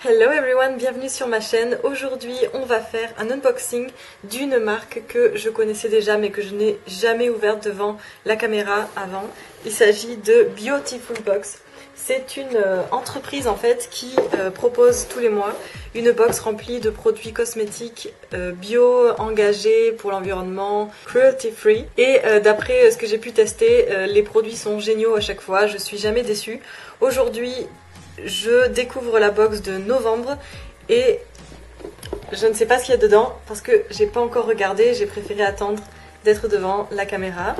Hello everyone, bienvenue sur ma chaîne. Aujourd'hui on va faire un unboxing d'une marque que je connaissais déjà mais que je n'ai jamais ouverte devant la caméra avant. Il s'agit de Beautiful Box. C'est une entreprise en fait qui propose tous les mois une box remplie de produits cosmétiques bio, engagés pour l'environnement, cruelty free. Et d'après ce que j'ai pu tester, les produits sont géniaux à chaque fois, je suis jamais déçue. Aujourd'hui, je découvre la box de novembre et je ne sais pas ce qu'il y a dedans parce que j'ai pas encore regardé, j'ai préféré attendre d'être devant la caméra.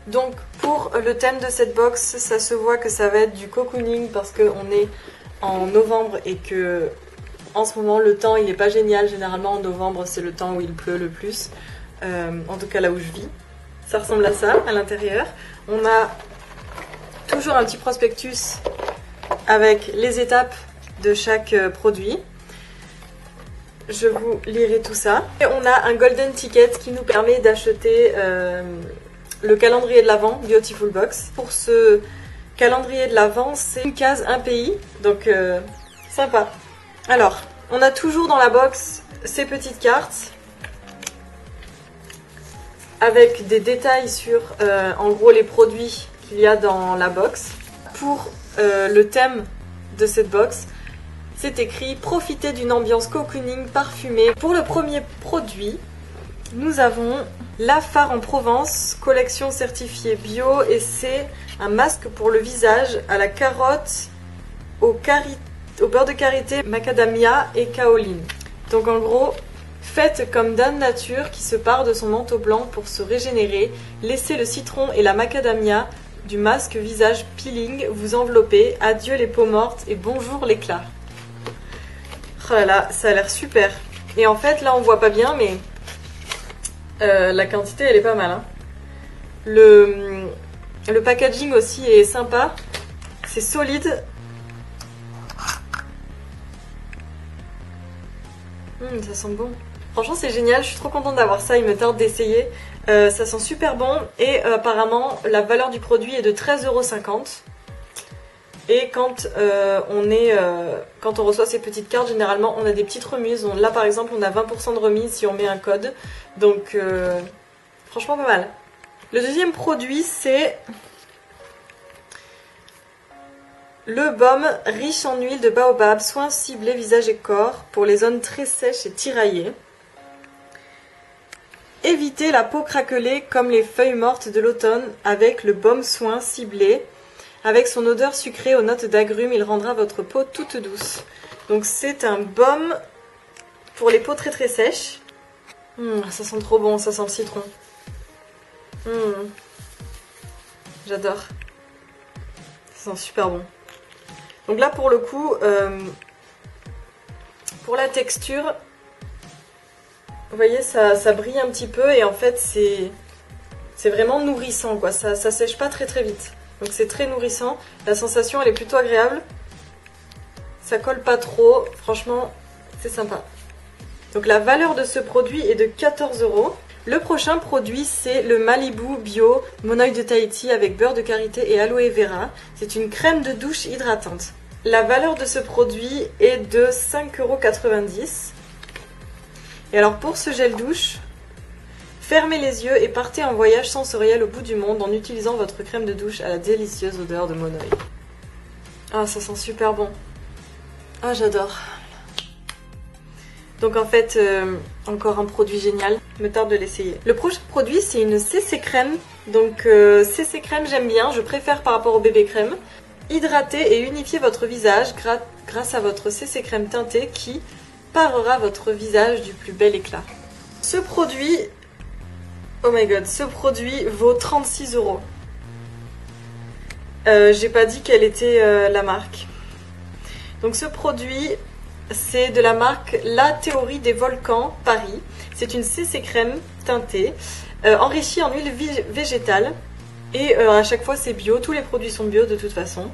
Donc pour le thème de cette box, ça se voit que ça va être du cocooning parce qu'on est en novembre et que en ce moment le temps il n'est pas génial. Généralement en novembre c'est le temps où il pleut le plus, en tout cas là où je vis. Ça ressemble à ça à l'intérieur. On a toujours un petit prospectus avec les étapes de chaque produit. Je vous lirai tout ça. Et on a un golden ticket qui nous permet d'acheter le calendrier de l'Avent Beautiful Box. Pour ce calendrier de l'Avent, c'est une case, un pays, donc sympa. Alors, on a toujours dans la box ces petites cartes avec des détails sur en gros les produits qu'il y a dans la box. Pour le thème de cette box, c'est écrit « Profitez d'une ambiance cocooning parfumée ». Pour le premier produit, nous avons la Phare en Provence, collection certifiée bio, et c'est un masque pour le visage à la carotte, au beurre de karité, macadamia et kaoline. Donc en gros, faites comme Dame Nature qui se pare de son manteau blanc pour se régénérer. Laissez le citron et la macadamia du masque visage peeling vous envelopper. Adieu les peaux mortes et bonjour l'éclat. Oh là là, ça a l'air super. Et en fait, là on voit pas bien, mais la quantité elle est pas mal. Hein. Le packaging aussi est sympa. C'est solide. Ça sent bon. Franchement c'est génial, je suis trop contente d'avoir ça, il me tarde d'essayer. Ça sent super bon et apparemment la valeur du produit est de 13,50 €. Et quand on reçoit ces petites cartes, généralement on a des petites remises. Là par exemple on a 20% de remise si on met un code. Donc franchement pas mal. Le deuxième produit c'est le baume riche en huile de baobab, soins ciblés visage et corps pour les zones très sèches et tiraillées. Évitez la peau craquelée comme les feuilles mortes de l'automne avec le baume soin ciblé. Avec son odeur sucrée aux notes d'agrumes, il rendra votre peau toute douce. Donc c'est un baume pour les peaux très très sèches. Ça sent trop bon, ça sent le citron. J'adore. Ça sent super bon. Donc là pour le coup, pour la texture, vous voyez ça brille un petit peu et en fait c'est vraiment nourrissant quoi, ça sèche pas très très vite. Donc c'est très nourrissant, la sensation elle est plutôt agréable, ça colle pas trop, franchement c'est sympa. Donc la valeur de ce produit est de 14 €. Le prochain produit c'est le Malibu Bio Monoeil de Tahiti avec beurre de karité et aloe vera. C'est une crème de douche hydratante. La valeur de ce produit est de 5,90 €. Et alors pour ce gel douche, fermez les yeux et partez en voyage sensoriel au bout du monde en utilisant votre crème de douche à la délicieuse odeur de monoeil. Ah, ça sent super bon. Ah, j'adore. Donc en fait, encore un produit génial. Je me tarde de l'essayer. Le prochain produit, c'est une CC crème. Donc CC crème, j'aime bien. Je préfère par rapport au bébé crème. Hydratez et unifiez votre visage grâce à votre CC crème teintée qui parera votre visage du plus bel éclat. Ce produit... Oh my god, ce produit vaut 36 €. J'ai pas dit quelle était la marque. Donc ce produit, c'est de la marque La Théorie des Volcans Paris. C'est une CC crème teintée, enrichie en huile végétale. Et à chaque fois c'est bio, tous les produits sont bio de toute façon.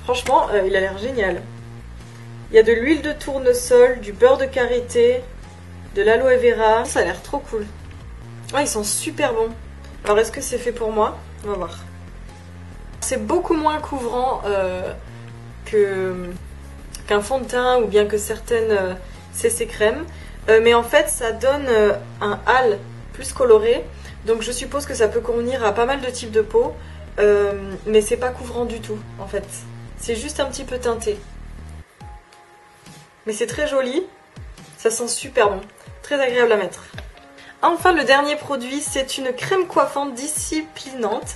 Franchement, il a l'air génial. Il y a de l'huile de tournesol, du beurre de karité, de l'aloe vera. Ça a l'air trop cool. Ah, ils sont super bons. Alors, est-ce que c'est fait pour moi? On va voir. C'est beaucoup moins couvrant qu'un fond de teint ou bien que certaines CC crèmes. Mais en fait ça donne un hâle plus coloré. Donc je suppose que ça peut convenir à pas mal de types de peau. Mais c'est pas couvrant du tout en fait. C'est juste un petit peu teinté. Mais c'est très joli. Ça sent super bon. Très agréable à mettre. Enfin, le dernier produit, c'est une crème coiffante disciplinante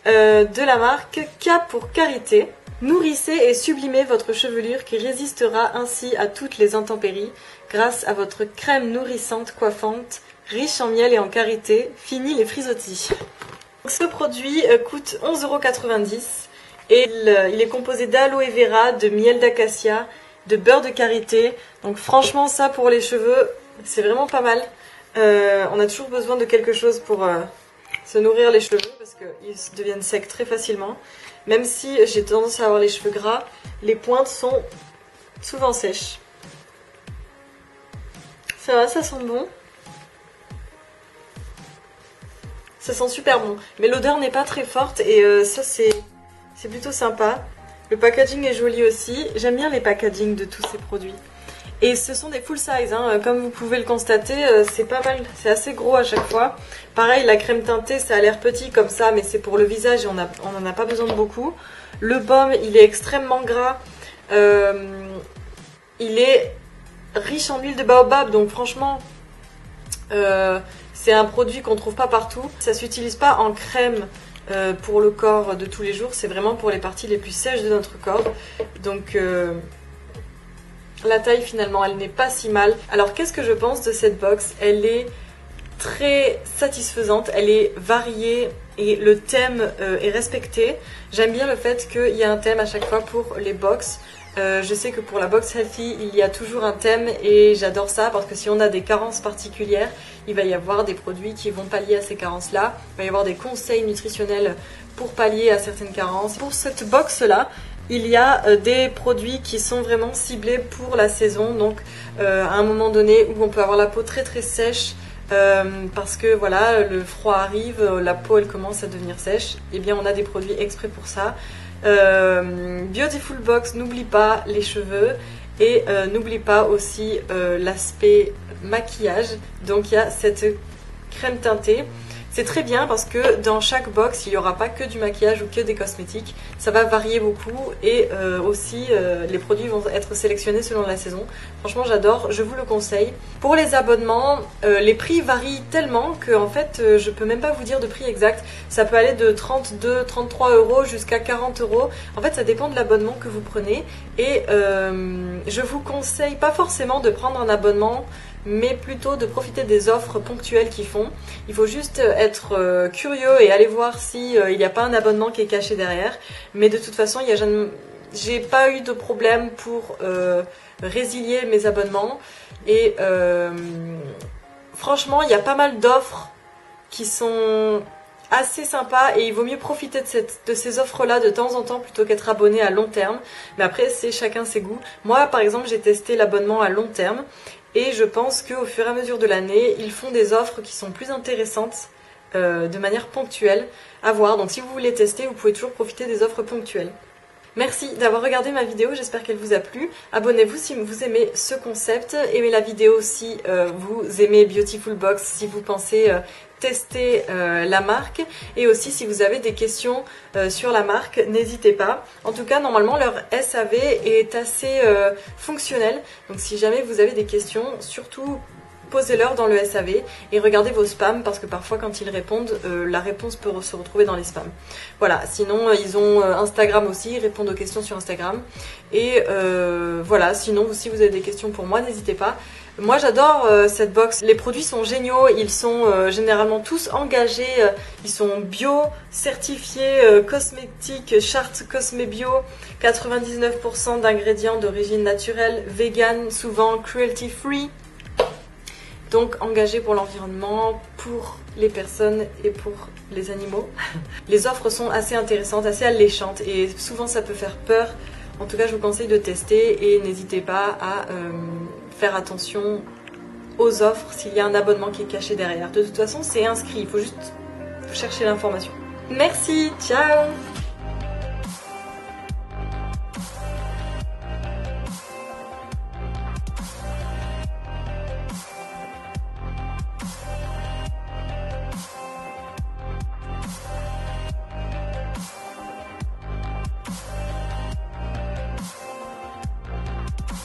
de la marque K pour Karité. Nourrissez et sublimez votre chevelure qui résistera ainsi à toutes les intempéries grâce à votre crème nourrissante coiffante riche en miel et en karité. Fini les frisottis. Ce produit coûte 11,90 € et il est composé d'aloe vera, de miel d'acacia, de beurre de karité. Donc franchement ça pour les cheveux c'est vraiment pas mal. On a toujours besoin de quelque chose pour se nourrir les cheveux parce qu'ils deviennent secs très facilement. Même si j'ai tendance à avoir les cheveux gras, les pointes sont souvent sèches. Ça va, ça sent bon. Ça sent super bon. Mais l'odeur n'est pas très forte et ça c'est plutôt sympa. Le packaging est joli aussi. J'aime bien les packagings de tous ces produits. Et ce sont des full size, hein. Comme vous pouvez le constater, c'est pas mal, c'est assez gros à chaque fois. Pareil, la crème teintée, ça a l'air petit comme ça, mais c'est pour le visage et on n'en a pas besoin de beaucoup. Le baume, il est extrêmement gras. Il est riche en huile de baobab, donc franchement, c'est un produit qu'on ne trouve pas partout. Ça ne s'utilise pas en crème pour le corps de tous les jours, c'est vraiment pour les parties les plus sèches de notre corps. Donc... la taille finalement elle n'est pas si mal. Alors qu'est-ce que je pense de cette box? Elle est très satisfaisante, elle est variée et le thème est respecté. J'aime bien le fait qu'il y a un thème à chaque fois pour les box. Je sais que pour la box Healthy il y a toujours un thème et j'adore ça parce que si on a des carences particulières, il va y avoir des produits qui vont pallier à ces carences là. Il va y avoir des conseils nutritionnels pour pallier à certaines carences. Pour cette box là, il y a des produits qui sont vraiment ciblés pour la saison, donc à un moment donné où on peut avoir la peau très très sèche parce que voilà, le froid arrive, la peau elle commence à devenir sèche, et bien on a des produits exprès pour ça. Beautiful Box n'oublie pas les cheveux et n'oublie pas aussi l'aspect maquillage, donc il y a cette crème teintée. C'est très bien parce que dans chaque box, il n'y aura pas que du maquillage ou que des cosmétiques. Ça va varier beaucoup et aussi les produits vont être sélectionnés selon la saison. Franchement, j'adore, je vous le conseille. Pour les abonnements, les prix varient tellement que en fait, je peux même pas vous dire de prix exact. Ça peut aller de 32, 33 € jusqu'à 40 €. En fait, ça dépend de l'abonnement que vous prenez. Et je vous conseille pas forcément de prendre un abonnement, mais plutôt de profiter des offres ponctuelles qu'ils font. Il faut juste être curieux et aller voir si il n'y a pas un abonnement qui est caché derrière. Mais de toute façon, j'ai pas eu de problème pour résilier mes abonnements. Et franchement, il y a pas mal d'offres qui sont assez sympas et il vaut mieux profiter de ces offres-là de temps en temps plutôt qu'être abonné à long terme. Mais après, c'est chacun ses goûts. Moi, par exemple, j'ai testé l'abonnement à long terme. Et je pense qu'au fur et à mesure de l'année, ils font des offres qui sont plus intéressantes de manière ponctuelle à voir. Donc si vous voulez tester, vous pouvez toujours profiter des offres ponctuelles. Merci d'avoir regardé ma vidéo, j'espère qu'elle vous a plu. Abonnez-vous si vous aimez ce concept. Aimez la vidéo si vous aimez Beautiful Box, si vous pensez tester la marque. Et aussi si vous avez des questions sur la marque, n'hésitez pas. En tout cas, normalement, leur SAV est assez fonctionnel. Donc si jamais vous avez des questions, surtout posez-leur dans le SAV et regardez vos spams parce que parfois quand ils répondent, la réponse peut se retrouver dans les spams. Voilà, sinon ils ont Instagram aussi, ils répondent aux questions sur Instagram. Et voilà, sinon si vous avez des questions pour moi, n'hésitez pas. Moi j'adore cette box, les produits sont géniaux, ils sont généralement tous engagés, ils sont bio, certifiés, cosmétiques, charte Cosme Bio, 99% d'ingrédients d'origine naturelle, vegan, souvent cruelty free. Donc engagé pour l'environnement, pour les personnes et pour les animaux. Les offres sont assez intéressantes, assez alléchantes et souvent ça peut faire peur. En tout cas, je vous conseille de tester et n'hésitez pas à faire attention aux offres s'il y a un abonnement qui est caché derrière. De toute façon, c'est inscrit, il faut juste chercher l'information. Merci, ciao!